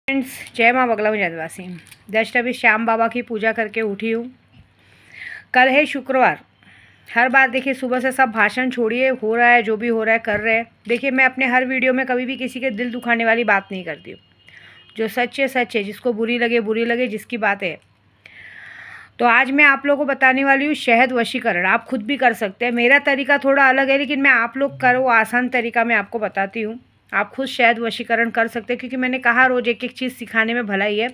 Friends, जय माँ बगला जनवासी। जस्ट अभी श्याम बाबा की पूजा करके उठी हूँ। कल है शुक्रवार। हर बार देखिए सुबह से सब भाषण छोड़िए, हो रहा है जो भी हो रहा है कर रहे हैं। देखिए मैं अपने हर वीडियो में कभी भी किसी के दिल दुखाने वाली बात नहीं करती हूँ। जो सच है, जिसको बुरी लगे जिसकी बात है। तो आज मैं आप लोगों को बताने वाली हूँ शहद वशीकरण। आप खुद भी कर सकते हैं। मेरा तरीका थोड़ा अलग है, लेकिन मैं आप लोग करो आसान तरीका मैं आपको बताती हूँ। आप खुद शहद वशीकरण कर सकते हैं, क्योंकि मैंने कहा रोज़ एक एक चीज़ सिखाने में भलाई है।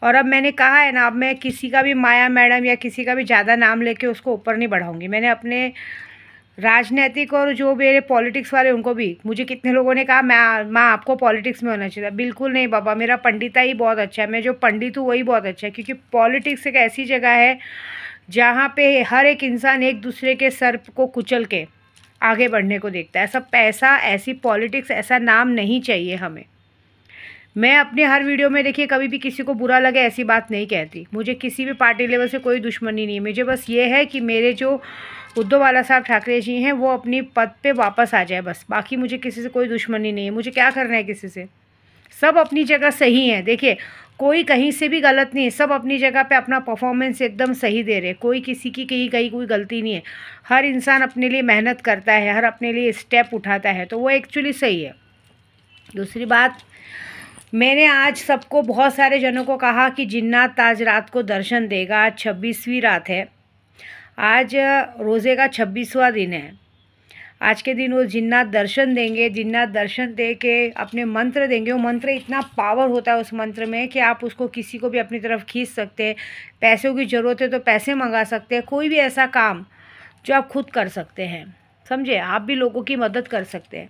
और अब मैंने कहा है ना, अब मैं किसी का भी माया मैडम या किसी का भी ज़्यादा नाम लेके उसको ऊपर नहीं बढ़ाऊंगी। मैंने अपने राजनीतिक और जो मेरे पॉलिटिक्स वाले उनको भी, मुझे कितने लोगों ने कहा माँ आपको पॉलिटिक्स में होना चाहिए। बिल्कुल नहीं बाबा, मेरा पंडिता ही बहुत अच्छा है। मैं जो पंडित हूँ वही बहुत अच्छा है, क्योंकि पॉलिटिक्स एक ऐसी जगह है जहाँ पे हर एक इंसान एक दूसरे के सर को कुचल के आगे बढ़ने को देखता है। ऐसा पैसा, ऐसी पॉलिटिक्स, ऐसा नाम नहीं चाहिए हमें। मैं अपने हर वीडियो में देखिए कभी भी किसी को बुरा लगे ऐसी बात नहीं कहती। मुझे किसी भी पार्टी लेवल से कोई दुश्मनी नहीं है। मुझे बस ये है कि मेरे जो उद्धव बाला साहब ठाकरे जी हैं वो अपनी पद पे वापस आ जाए, बस। बाकी मुझे किसी से कोई दुश्मनी नहीं है। मुझे क्या करना है किसी से। सब अपनी जगह सही हैं। देखिए कोई कहीं से भी गलत नहीं है। सब अपनी जगह पे अपना परफॉर्मेंस एकदम सही दे रहे हैं। कोई किसी की कहीं कोई गलती नहीं है। हर इंसान अपने लिए मेहनत करता है, हर अपने लिए स्टेप उठाता है, तो वो एक्चुअली सही है। दूसरी बात, मैंने आज सबको, बहुत सारे जनों को कहा कि जिन्नात आज रात को दर्शन देगा। आज 26वीं रात है। आज रोज़े का 26वां दिन है। आज के दिन वो जिन्नात दर्शन देंगे। जिन्नात दर्शन दे के अपने मंत्र देंगे। वो मंत्र इतना पावर होता है उस मंत्र में कि आप उसको किसी को भी अपनी तरफ खींच सकते हैं। पैसों की ज़रूरत है तो पैसे मंगा सकते हैं। कोई भी ऐसा काम जो आप खुद कर सकते हैं, समझे। आप भी लोगों की मदद कर सकते हैं।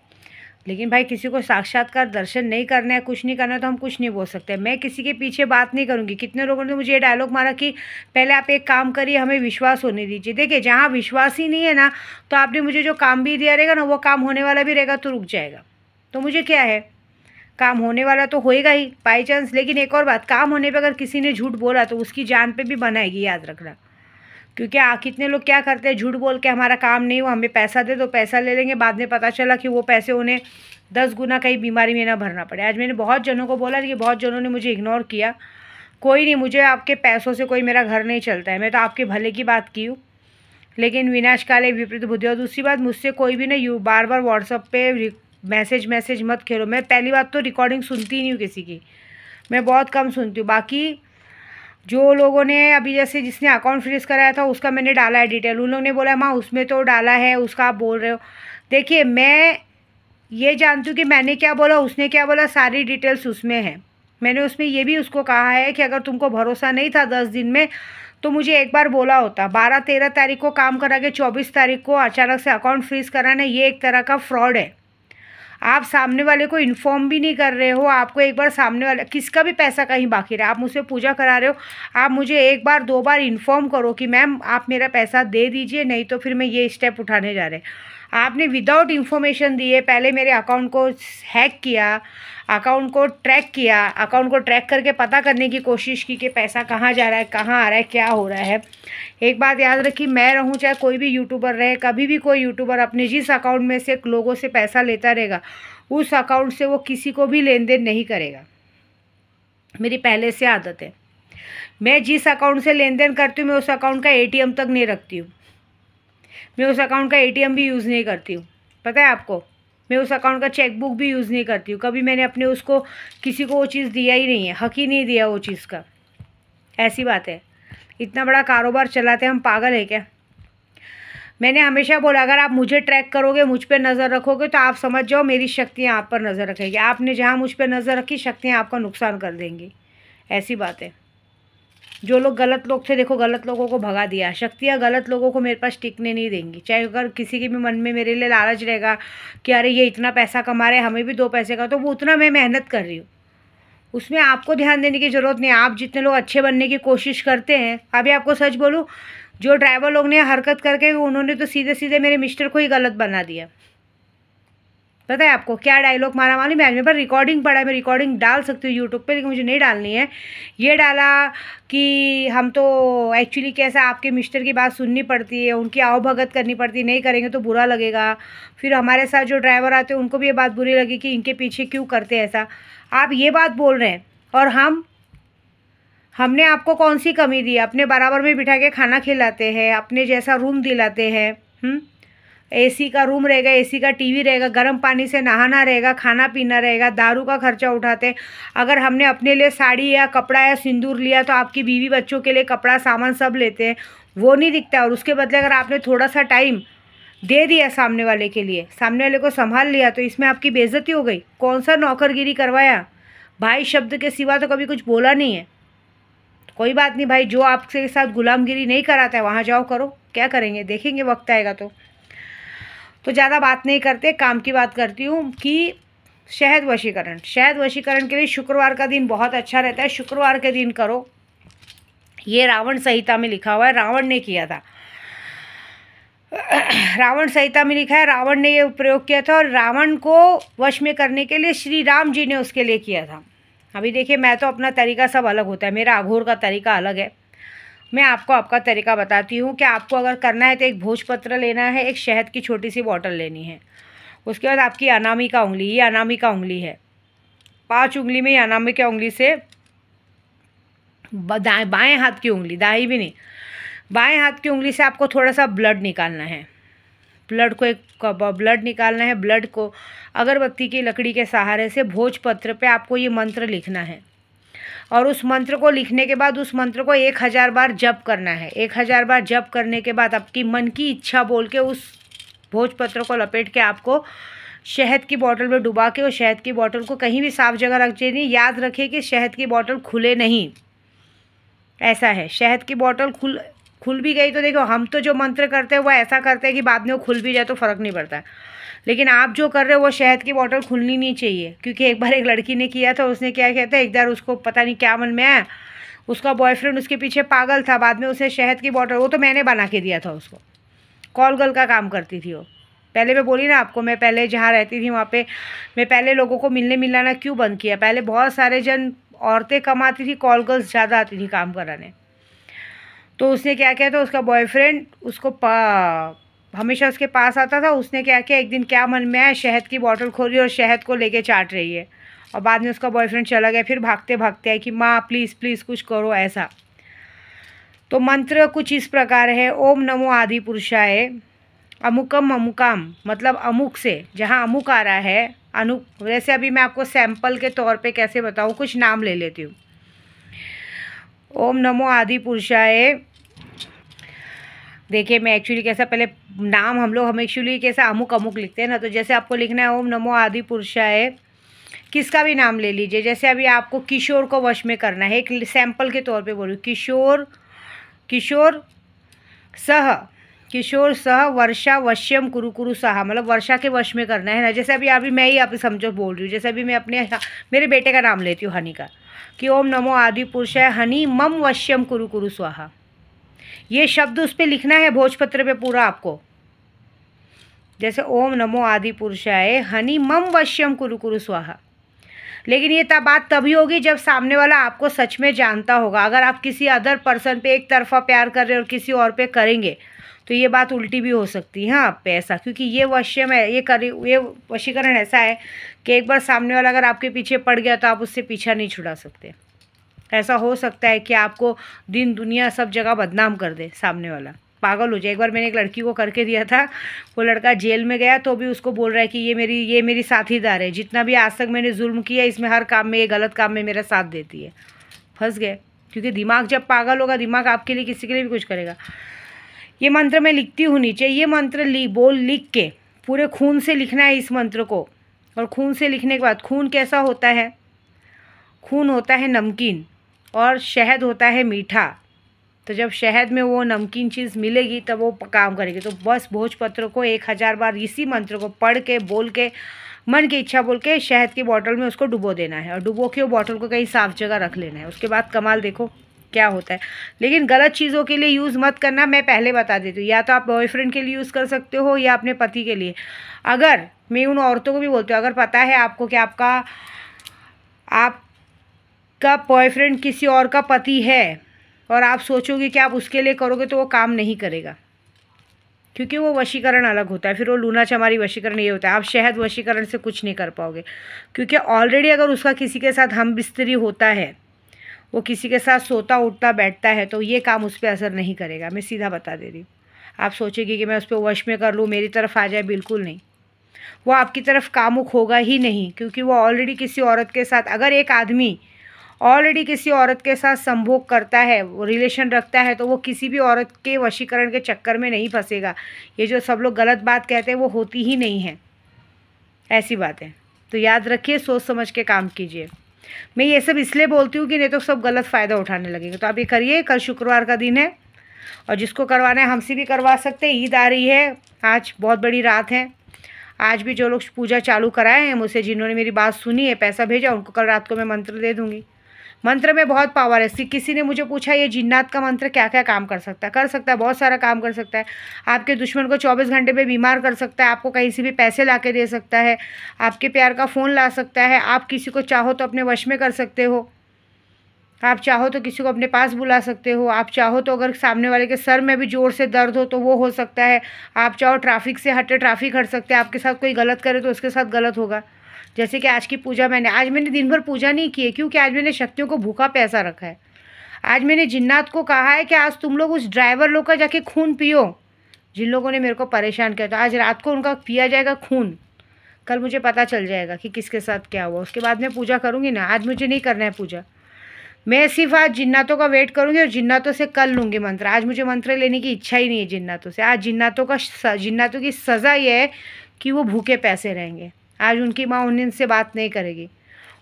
लेकिन भाई किसी को साक्षात्कार दर्शन नहीं करना है, कुछ नहीं करना है, तो हम कुछ नहीं बोल सकते। मैं किसी के पीछे बात नहीं करूँगी। कितने लोगों ने मुझे ये डायलॉग मारा कि पहले आप एक काम करिए, हमें विश्वास होने दीजिए। देखिए जहाँ विश्वास ही नहीं है ना, तो आपने मुझे जो काम भी दिया रहेगा ना, वो काम होने वाला भी रहेगा तो रुक जाएगा। तो मुझे क्या है, काम होने वाला तो होएगा ही बाई चांस। लेकिन एक और बात, काम होने पर अगर किसी ने झूठ बोला तो उसकी जान पर भी बनाएगी, याद रखना। क्योंकि कितने लोग क्या करते हैं, झूठ बोल के हमारा काम नहीं हुआ, हमें पैसा दे दो, पैसा ले लेंगे। बाद में पता चला कि वो पैसे उन्हें 10 गुना कहीं बीमारी में ना भरना पड़े। आज मैंने बहुत जनों को बोला, लेकिन बहुत जनों ने मुझे इग्नोर किया। कोई नहीं, मुझे आपके पैसों से कोई मेरा घर नहीं चलता है। मैं तो आपके भले की बात की हूँ, लेकिन विनाश काले विपरीत बुद्धि। और दूसरी बात, मुझसे कोई भी ना बार बार व्हाट्सअप पे मैसेज मत खेलो। मैं पहली बात तो रिकॉर्डिंग सुनती नहीं हूँ किसी की, मैं बहुत कम सुनती हूँ। बाकी जो लोगों ने अभी, जैसे जिसने अकाउंट फ्रीज कराया था उसका मैंने डाला है डिटेल, उन लोगों ने बोला माँ उसमें तो डाला है, उसका आप बोल रहे हो। देखिए मैं ये जानती हूँ कि मैंने क्या बोला, उसने क्या बोला, सारी डिटेल्स उसमें है। मैंने उसमें ये भी उसको कहा है कि अगर तुमको भरोसा नहीं था 10 दिन में तो मुझे एक बार बोला होता। 12-13 तारीख को काम करा के 24 तारीख को अचानक से अकाउंट फ्रीज कराना, ये एक तरह का फ्रॉड है। आप सामने वाले को इन्फॉर्म भी नहीं कर रहे हो। आपको एक बार सामने वाले, किसका भी पैसा कहीं बाकी रहा, आप मुझसे पूजा करा रहे हो, आप मुझे एक बार 2 बार इन्फॉर्म करो कि मैम आप मेरा पैसा दे दीजिए, नहीं तो फिर मैं ये स्टेप उठाने जा रहे। आपने विदाउट इन्फॉर्मेशन दिए पहले मेरे अकाउंट को हैक किया, अकाउंट को ट्रैक किया, अकाउंट को ट्रैक करके पता करने की कोशिश की कि पैसा कहाँ जा रहा है, कहाँ आ रहा है, क्या हो रहा है। एक बात याद रखिए, मैं रहूँ चाहे कोई भी यूट्यूबर रहे, कभी भी कोई यूट्यूबर अपने जिस अकाउंट में से लोगों से पैसा लेता रहेगा, उस अकाउंट से वो किसी को भी लेन देन नहीं करेगा। मेरी पहले से आदत है। मैं जिस अकाउंट से लेन देन करती हूँ, मैं उस अकाउंट का ATM तक नहीं रखती हूँ। मैं उस अकाउंट का ATM भी यूज़ नहीं करती हूँ, पता है आपको। मैं उस अकाउंट का चेकबुक भी यूज़ नहीं करती हूँ। कभी मैंने अपने उसको किसी को वो चीज़ दिया ही नहीं है, हक ही नहीं दिया वो चीज़ का। ऐसी बात है। इतना बड़ा कारोबार चलाते हैं हम, पागल है क्या। मैंने हमेशा बोला, अगर आप मुझे ट्रैक करोगे, मुझ पर नज़र रखोगे, तो आप समझ जाओ मेरी शक्तियाँ आप पर नज़र रखेगी। आपने जहाँ मुझ पर नज़र रखी, शक्तियाँ आपका नुकसान कर देंगी। ऐसी बात है। जो लोग गलत लोग थे, देखो गलत लोगों को भगा दिया। शक्तियाँ गलत लोगों को मेरे पास टिकने नहीं देंगी। चाहे अगर किसी के भी मन में मेरे लिए लालच रहेगा कि अरे ये इतना पैसा कमा रहे हैं, हमें भी 2 पैसे का, तो वो उतना मैं मेहनत कर रही हूँ, उसमें आपको ध्यान देने की ज़रूरत नहीं। आप जितने लोग अच्छे बनने की कोशिश करते हैं, अभी आपको सच बोलूँ, जो ड्राइवर लोग ने हरकत करके, उन्होंने तो सीधे सीधे मेरे मिस्टर को ही गलत बना दिया। पता है आपको क्या डायलॉग मारा मालूम है? मेरे पास रिकॉर्डिंग पड़ा है, मैं रिकॉर्डिंग डाल सकती हूँ यूट्यूब पे, लेकिन मुझे नहीं डालनी है। ये डाला कि हम तो एक्चुअली कैसा, आपके मिस्टर की बात सुननी पड़ती है, उनकी आवभगत करनी पड़ती है, नहीं करेंगे तो बुरा लगेगा। फिर हमारे साथ जो ड्राइवर आते हैं उनको भी ये बात बुरी लगी कि इनके पीछे क्यों करते हैं ऐसा। आप ये बात बोल रहे हैं, और हमने आपको कौन सी कमी दी? अपने बराबर में बिठा के खाना खिलाते हैं, अपने जैसा रूम दिलाते हैं, एसी का रूम रहेगा, एसी का टीवी रहेगा, गर्म पानी से नहाना रहेगा, खाना पीना रहेगा, दारू का खर्चा उठाते। अगर हमने अपने लिए साड़ी या कपड़ा या सिंदूर लिया तो आपकी बीवी बच्चों के लिए कपड़ा सामान सब लेते हैं, वो नहीं दिखता। और उसके बदले अगर आपने थोड़ा सा टाइम दे दिया सामने वाले के लिए, सामने वाले को संभाल लिया, तो इसमें आपकी बेइज्जती हो गई। कौन सा नौकरगिरी करवाया? भाई शब्द के सिवा तो कभी कुछ बोला नहीं है। कोई बात नहीं भाई, जो आपके साथ गुलामगिरी नहीं कराता है वहाँ जाओ करो, क्या करेंगे, देखेंगे वक्त आएगा तो ज़्यादा बात नहीं करते, काम की बात करती हूँ कि शहद वशीकरण के लिए शुक्रवार का दिन बहुत अच्छा रहता है। शुक्रवार के दिन करो। ये रावण संहिता में लिखा हुआ है, रावण ने किया था। रावण संहिता में लिखा है, रावण ने ये प्रयोग किया था और रावण को वश में करने के लिए श्री राम जी ने उसके लिए किया था। अभी देखिए, मैं तो अपना तरीका सब अलग होता है, मेरा अघोर का तरीका अलग है। मैं आपको आपका तरीका बताती हूँ कि आपको अगर करना है तो एक भोजपत्र लेना है, एक शहद की छोटी सी बॉटल लेनी है। उसके बाद आपकी अनामिका उंगली, ये अनामिका उंगली है, 5 उंगली में अनामिका उंगली से बाएं हाथ की उंगली, दाएं भी नहीं, बाएं हाथ की उंगली से आपको थोड़ा सा ब्लड निकालना है। ब्लड निकालना है। ब्लड को अगरबत्ती की लकड़ी के सहारे से भोजपत्र पे आपको ये मंत्र लिखना है और उस मंत्र को लिखने के बाद उस मंत्र को 1000 बार जप करना है। 1000 बार जप करने के बाद आपकी मन की इच्छा बोल के उस भोजपत्र को लपेट के आपको शहद की बोतल में डुबा के, उस शहद की बोतल को कहीं भी साफ़ जगह रख देनी। याद रखिए कि शहद की बोतल खुले नहीं, ऐसा है। शहद की बोतल खुल भी गई तो देखो, हम तो जो मंत्र करते हैं वो ऐसा करते हैं कि बाद में वो खुल भी जाए तो फ़र्क नहीं पड़ता, लेकिन आप जो कर रहे हो वो शहद की बोतल खुलनी नहीं चाहिए। क्योंकि एक बार एक लड़की ने किया था, उसने क्या किया था, एक बार उसको पता नहीं क्या मन में आया, उसका बॉयफ्रेंड उसके पीछे पागल था, बाद में उसे शहद की बोतल, वो तो मैंने बना के दिया था उसको, कॉल गर्ल का काम करती थी वो। पहले मैं बोली ना आपको, मैं पहले जहाँ रहती थी वहाँ पे मैं पहले लोगों को मिलने मिलाना क्यों बंद किया। पहले बहुत सारे जन औरतें कम आती थी, कॉल गर्ल्स ज़्यादा आती थी काम कराने। तो उसने क्या किया था, उसका बॉयफ्रेंड उसको हमेशा उसके पास आता था। उसने क्या किया, एक दिन क्या मन में आया, शहद की बोतल खोली और शहद को लेके चाट रही है और बाद में उसका बॉयफ्रेंड चला गया। फिर भागते भागते आए कि माँ प्लीज़ प्लीज़ कुछ करो, ऐसा। तो मंत्र कुछ इस प्रकार है, ओम नमो आदि पुरुषाय अमुकम अमुकाम, मतलब अमुक से, जहाँ अमुक आ रहा है अनु, वैसे अभी मैं आपको सैंपल के तौर पे कैसे बताऊँ, कुछ नाम ले लेती हूँ। ओम नमो आदि पुरुषाय, देखिए मैं एक्चुअली कैसा, पहले नाम हम एक्चुअली कैसा अमुक अमुक लिखते हैं ना, तो जैसे आपको लिखना है ओम नमो आदि पुरुषाय, किसका भी नाम ले लीजिए। जैसे अभी आपको किशोर को वश में करना है, एक सैंपल के तौर पे बोलूँ, किशोर सह वर्षा वश्यम कुरु कुरु सहा, मतलब वर्षा के वश में करना है ना। जैसे अभी मैं ही आप समझो बोल रही हूँ, जैसे अभी मैं मेरे बेटे का नाम लेती हूँ हनी का, कि ओम नमो आदि पुरुषाय हनी मम वश्यम कुरु कुरु स्वाहा। ये शब्द उस पर लिखना है भोजपत्र पे पूरा आपको, जैसे ओम नमो आदि पुरुषाय हनी मम वश्यम कुरु कुरु स्वाहा। लेकिन ये बात तभी होगी जब सामने वाला आपको सच में जानता होगा। अगर आप किसी अदर पर्सन पे एक तरफा प्यार कर रहे हो और किसी और पे करेंगे तो ये बात उल्टी भी हो सकती है आप पे, ऐसा। क्योंकि ये वश्यम है, ये वशीकरण ऐसा है कि एक बार सामने वाला अगर आपके पीछे पड़ गया तो आप उससे पीछा नहीं छुड़ा सकते। ऐसा हो सकता है कि आपको दिन दुनिया सब जगह बदनाम कर दे, सामने वाला पागल हो जाए। एक बार मैंने एक लड़की को करके दिया था, वो लड़का जेल में गया तो भी उसको बोल रहा है कि ये मेरी साथीदार है, जितना भी आज तक मैंने जुल्म किया इसमें हर काम में, ये गलत काम में मेरा साथ देती है। फंस गए, क्योंकि दिमाग जब पागल होगा, दिमाग आपके लिए किसी के लिए भी कुछ करेगा। ये मंत्र मैं लिखती हूँ नीचे, ये मंत्र लिख के पूरे खून से लिखना है इस मंत्र को। और खून से लिखने के बाद, खून कैसा होता है, खून होता है नमकीन और शहद होता है मीठा। तो जब शहद में वो नमकीन चीज़ मिलेगी तब वो काम करेगी। तो बस भोजपत्र को 1000 बार इसी मंत्र को पढ़ के, बोल के, मन की इच्छा बोल के शहद की बोतल में उसको डुबो देना है और डुबो के वो बोतल को कहीं साफ़ जगह रख लेना है। उसके बाद कमाल देखो क्या होता है। लेकिन गलत चीज़ों के लिए यूज़ मत करना, मैं पहले बता देती हूँ। या तो आप बॉयफ्रेंड के लिए यूज़ कर सकते हो या अपने पति के लिए। अगर मैं उन औरतों को भी बोलती हूँ, अगर पता है आपको कि आपका बॉयफ्रेंड किसी और का पति है और आप सोचोगे कि आप उसके लिए करोगे तो वो काम नहीं करेगा। क्योंकि वो वशीकरण अलग होता है, फिर वो लूना चमारी वशीकरण ये होता है। आप शहद वशीकरण से कुछ नहीं कर पाओगे, क्योंकि ऑलरेडी अगर उसका किसी के साथ हम बिस्तरी होता है, वो किसी के साथ सोता उठता बैठता है, तो ये काम उस पर असर नहीं करेगा। मैं सीधा बता दे रही हूँ। आप सोचेगी कि मैं उस पर वश में कर लूँ, मेरी तरफ आ जाए, बिल्कुल नहीं। वो आपकी तरफ कामुक होगा ही नहीं, क्योंकि वो ऑलरेडी किसी औरत के साथ, अगर एक आदमी ऑलरेडी किसी औरत के साथ संभोग करता है, वो रिलेशन रखता है, तो वो किसी भी औरत के वशीकरण के चक्कर में नहीं फंसेगा। ये जो सब लोग गलत बात कहते हैं वो होती ही नहीं है, ऐसी बात है। तो याद रखिए, सोच समझ के काम कीजिए। मैं ये सब इसलिए बोलती हूँ कि नहीं तो सब गलत फ़ायदा उठाने लगेंगे। तो आप ये करिए, कल शुक्रवार का दिन है और जिसको करवाना है हमसे भी करवा सकते हैं। ईद आ रही है, आज बहुत बड़ी रात है। आज भी जो लोग पूजा चालू कराए हैं मुझसे, जिन्होंने मेरी बात सुनी है, पैसा भेजा, उनको कल रात को मैं मंत्र दे दूँगी। मंत्र में बहुत पावर है। किसी ने मुझे पूछा ये जिन्नात का मंत्र क्या क्या काम कर सकता है? कर सकता है, बहुत सारा काम कर सकता है। आपके दुश्मन को 24 घंटे में बीमार कर सकता है, आपको कहीं से भी पैसे ला के दे सकता है, आपके प्यार का फ़ोन ला सकता है, आप किसी को चाहो तो अपने वश में कर सकते हो, आप चाहो तो किसी को अपने पास बुला सकते हो, आप चाहो तो अगर सामने वाले के सर में भी ज़ोर से दर्द हो तो वो हो सकता है, आप चाहो ट्रैफिक से हटे ट्रैफिक हट सकते हैं, आपके साथ कोई गलत करे तो उसके साथ गलत होगा। जैसे कि आज की पूजा आज मैंने दिन भर पूजा नहीं की है, क्योंकि आज मैंने शक्तियों को भूखा प्यासा रखा है। आज मैंने जिन्नात को कहा है कि आज तुम लोग उस ड्राइवर लोग का जाके खून पियो, जिन लोगों ने मेरे को परेशान किया। तो आज रात को उनका पिया जाएगा खून, कल मुझे पता चल जाएगा कि किसके साथ क्या हुआ, उसके बाद मैं पूजा करूँगी ना। आज मुझे नहीं करना है पूजा, मैं सिर्फ आज जिन्नातों का वेट करूँगी और जिन्नातों से कल लूँगी मंत्र। आज मुझे मंत्र लेने की इच्छा ही नहीं है जिन्नातों से। आज जिन्नातों की सज़ा ये है कि वो भूखे पैसे रहेंगे। आज उनकी माँ उनसे बात नहीं करेगी,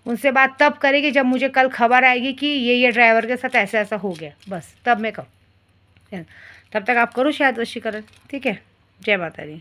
उनसे बात तब करेगी जब मुझे कल खबर आएगी कि ये ड्राइवर के साथ ऐसा ऐसा हो गया, बस तब मैं कहूँ। तब तक आप करो शायद वशीकरण, ठीक है। जय माता दी।